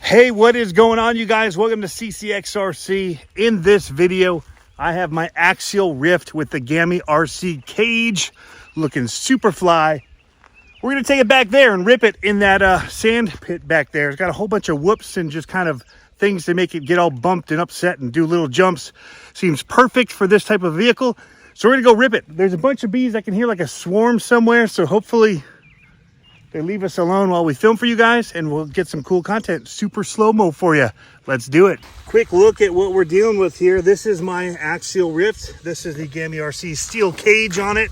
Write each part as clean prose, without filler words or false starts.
Hey, what is going on, you guys? Welcome to CCxRC. In this video, I have my Axial Ryft with the Gamy RC cage, looking super fly. We're gonna take it back there and rip it in that sand pit back there. It's got a whole bunch of whoops and just kind of things to make it get all bumped and upset and do little jumps. Seems perfect for this type of vehicle. So we're gonna go rip it. There's a bunch of bees. I can hear like a swarm somewhere, so hopefully they leave us alone while we film for you guys, and we'll get some cool content, super slow-mo for you. Let's do it. Quick look at what we're dealing with here. This is my Axial Ryft. This is the Gamy RC steel cage on it.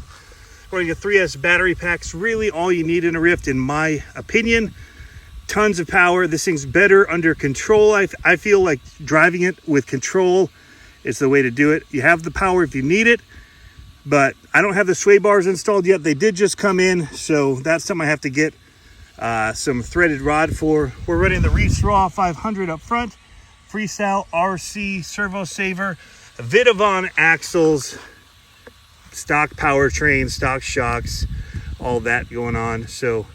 Running a 3S battery pack's really all you need in a Ryft, in my opinion. Tons of power. This thing's better under control. I feel like driving it with control is the way to do it. You have the power if you need it, but I don't have the sway bars installed yet. They did just come in, so that's something I have to get some threaded rod for. We're running the Ryft Raw 500 up front, Freestyle RC servo saver, Vidavon axles, stock powertrain, stock shocks, all that going on. So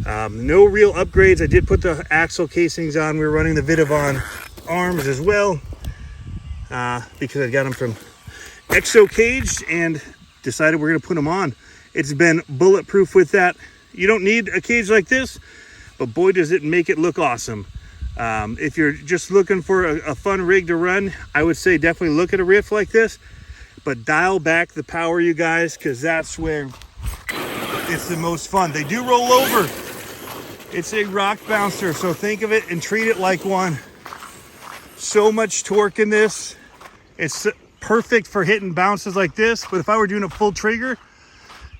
no real upgrades. I did put the axle casings on. We're running the Vidavon arms as well because I got them from Exo Cage and decided we're gonna put them on. It's been bulletproof with that. You don't need a cage like this, but boy does it make it look awesome. If you're just looking for a fun rig to run, I would say definitely look at a Ryft like this, but dial back the power, you guys, because that's where it's the most fun. They do roll over. It's a rock bouncer, so think of it and treat it like one. So much torque in this. It's perfect for hitting bounces like this, but if I were doing a full trigger,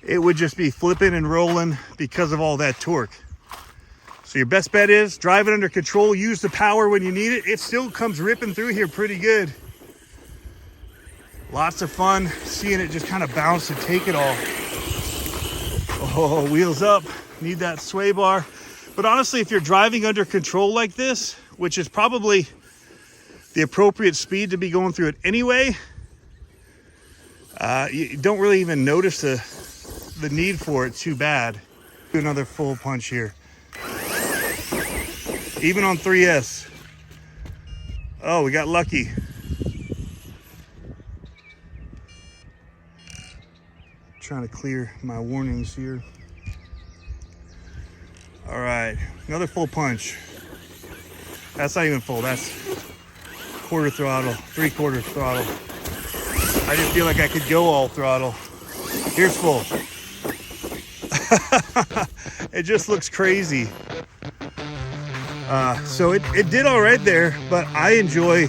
it would just be flipping and rolling because of all that torque. So your best bet is drive it under control, use the power when you need it. It still comes ripping through here pretty good. Lots of fun seeing it just kind of bounce and take it all. Oh, wheels up, need that sway bar. But honestly, if you're driving under control like this, which is probably the appropriate speed to be going through it anyway, you don't really even notice the need for it too bad. Do another full punch here. Even on 3S. Oh, we got lucky. Trying to clear my warnings here. All right, another full punch. That's not even full, that's quarter throttle, 3/4 throttle. I just feel like I could go all throttle. Here's full. It just looks crazy. So it did all right there, but I enjoy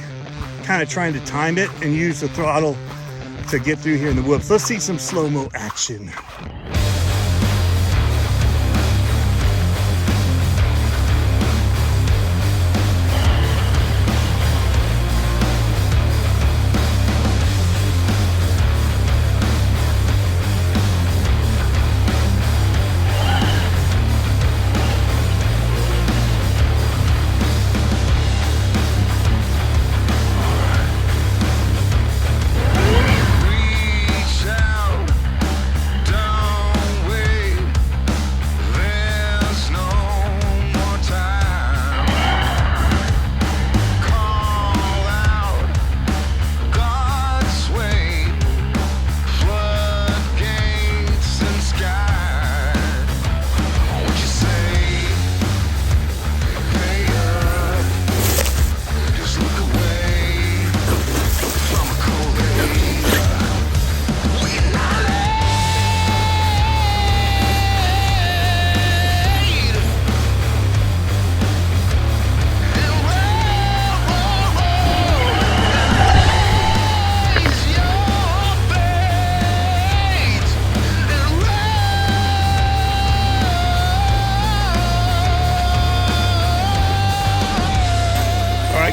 kind of trying to time it and use the throttle to get through here in the whoops. Let's see some slow-mo action.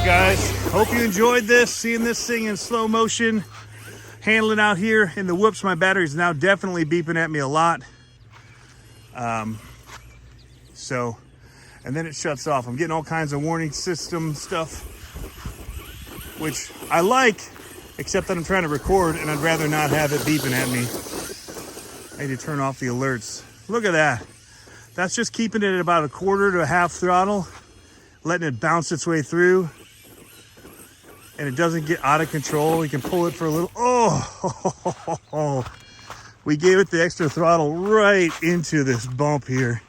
Guys, hope you enjoyed this, seeing this thing in slow motion, handling out here in the whoops. My battery's now definitely beeping at me a lot. And then it shuts off. I'm getting all kinds of warning system stuff, which I like, except that I'm trying to record and I'd rather not have it beeping at me. I need to turn off the alerts. Look at that. That's just keeping it at about 1/4 to 1/2 throttle. letting it bounce its way through. And it doesn't get out of control. You can pull it for a little. Oh, we gave it the extra throttle right into this bump here.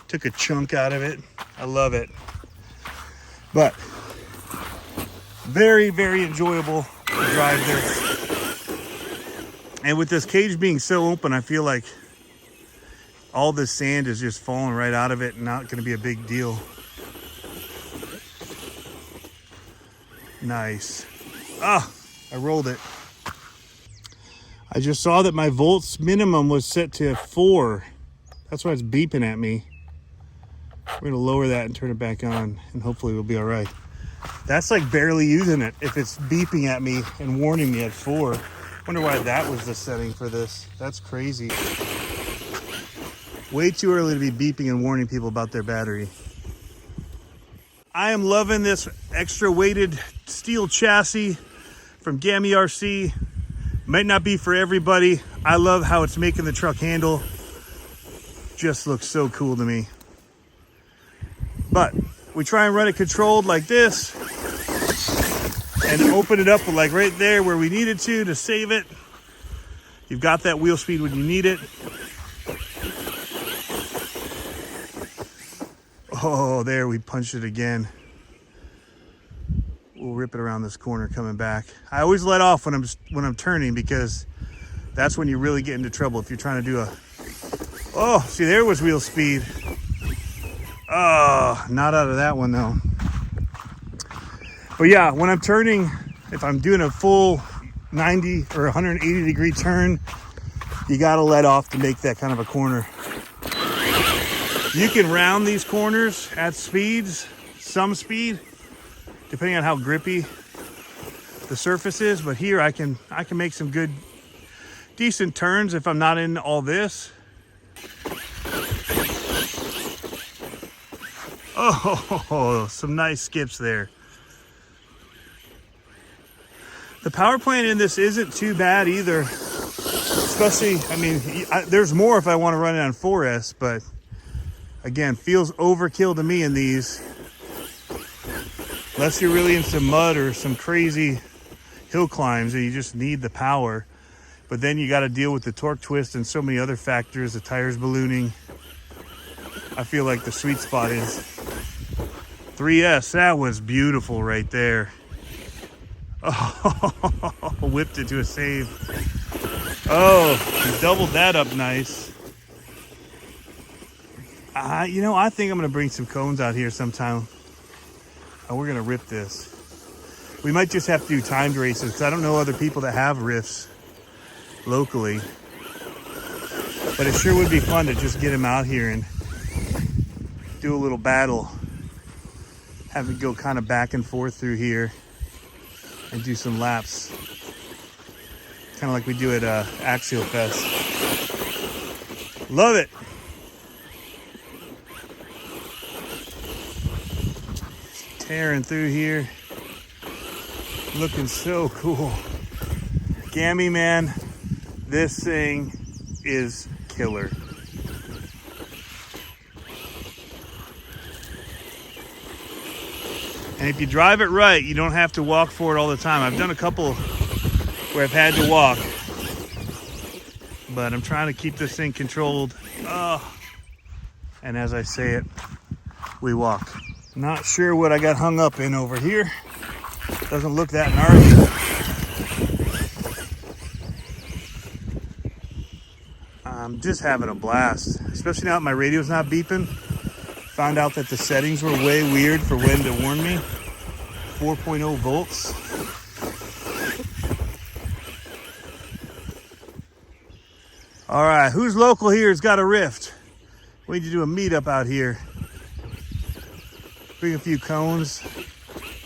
Took a chunk out of it. I love it. But very, very enjoyable to drive this. And with this cage being so open, I feel like all this sand is just falling right out of it and not going to be a big deal. Nice. Ah, I rolled it. I just saw that my volts minimum was set to 4. That's why it's beeping at me. We're going to lower that and turn it back on, and hopefully we'll be all right. That's like barely using it if it's beeping at me and warning me at 4. Wonder why that was the setting for this. That's crazy. Way too early to be beeping and warning people about their battery. I am loving this extra weighted steel chassis from Gamy RC. Might not be for everybody. I love how it's making the truck handle. Just looks so cool to me. But we try and run it controlled like this and open it up like right there where we needed to save it. You've got that wheel speed when you need it. Oh, there, we punched it again. We'll rip it around this corner coming back. I always let off when I'm turning because that's when you really get into trouble if you're trying to do a... Oh, see, there was wheel speed. Oh, not out of that one though. But yeah, when I'm turning, if I'm doing a full 90 or 180 degree turn, you gotta let off to make that kind of a corner. You can round these corners at speeds, some speed, depending on how grippy the surface is. But here I can make some good, decent turns if I'm not in all this. Oh, some nice skips there. The power plant in this isn't too bad either. Especially, I mean, there's more if I want to run it on 4S, but again, feels overkill to me in these. Unless you're really in some mud or some crazy hill climbs and you just need the power. But then you got to deal with the torque twist and so many other factors, the tires ballooning. I feel like the sweet spot is 3S. That was beautiful right there. Oh, whipped it to a save. Oh, he doubled that up nice. You know, I think I'm going to bring some cones out here sometime. And we're going to rip this. We might just have to do timed races because I don't know other people that have Ryfts locally. But it sure would be fun to just get him out here and do a little battle. Have it go kind of back and forth through here and do some laps. Kind of like we do at Axial Fest. Love it. Tearing through here. Looking so cool. Gamy, man, this thing is killer. And if you drive it right, you don't have to walk for it all the time. I've done a couple where I've had to walk, but I'm trying to keep this thing controlled. Oh. And as I say it, we walk. Not sure what I got hung up in over here. Doesn't look that gnarly. I'm just having a blast, especially now that my radio's not beeping. Found out that the settings were way weird for when to warn me. 4.0 volts. All right, who's local here has got a Ryft? We need to do a meetup out here. Bring a few cones.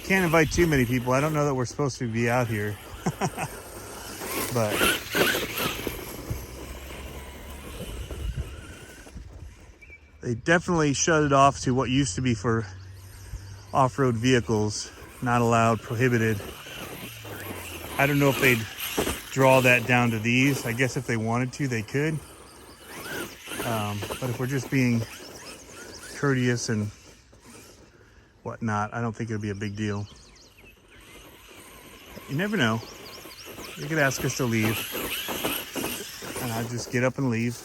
Can't invite too many people. I don't know that we're supposed to be out here. But they definitely shut it off to what used to be for off-road vehicles. Not allowed, prohibited. I don't know if they'd draw that down to these. I guess if they wanted to, they could. But if we're just being courteous and whatnot. I don't think it would be a big deal. You never know. You could ask us to leave, and I'd just get up and leave.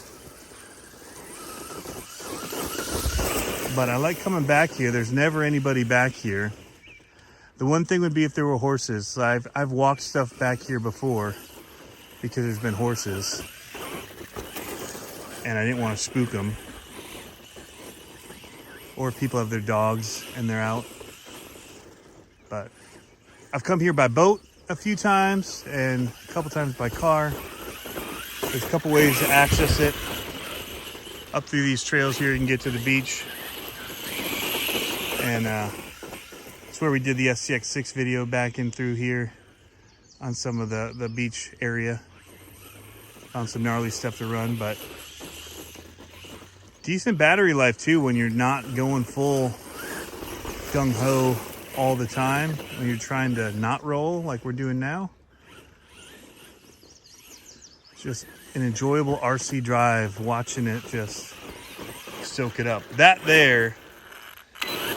But I like coming back here. There's never anybody back here. The one thing would be if there were horses. I've walked stuff back here before because there's been horses, and I didn't want to spook them. Or people have their dogs and they're out. But I've come here by boat a few times and a couple times by car. There's a couple ways to access it. Up through these trails here, you can get to the beach. And that's where we did the CCx6 video, back in through here on some of the beach area. Found some gnarly stuff to run, but decent battery life too when you're not going full gung-ho all the time, when you're trying to not roll like we're doing now. It's just an enjoyable RC drive, watching it just soak it up. That there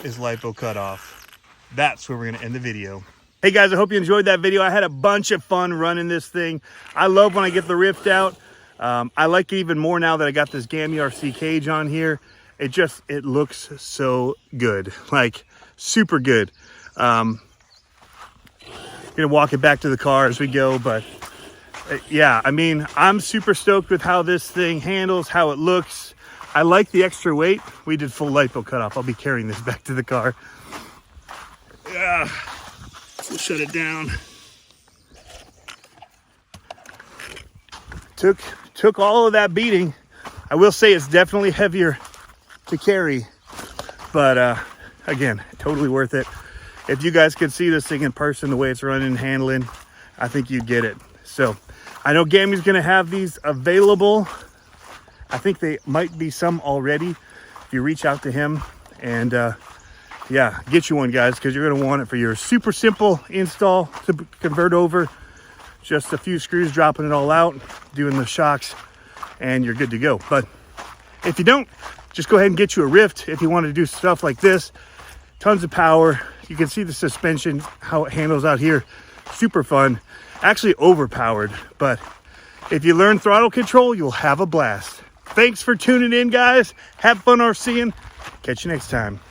is lipo cutoff. That's where we're gonna end the video. Hey guys, I hope you enjoyed that video. I had a bunch of fun running this thing. I love when I get the Ryft out. I like it even more now that I got this Gamy RC cage on here. It looks so good, like super good. Gonna walk it back to the car as we go, but yeah, I mean, I'm super stoked with how this thing handles, how it looks. I like the extra weight. We did full lipo cutoff. I'll be carrying this back to the car. We'll shut it down. Took all of that beating. I will say it's definitely heavier to carry, but again, totally worth it. If you guys could see this thing in person, the way it's running and handling, I think you'd get it. So I know Gamy's gonna have these available. I think they might be some already. If you reach out to him, and yeah, get you one, guys, because you're gonna want it for your super simple install to convert over. Just a few screws, dropping it all out, doing the shocks, and you're good to go. But if you don't, just go ahead and get you a Ryft if you want to do stuff like this. Tons of power. You can see the suspension, how it handles out here. Super fun. Actually overpowered, but if you learn throttle control, you'll have a blast. Thanks for tuning in, guys. Have fun RCing. Catch you next time.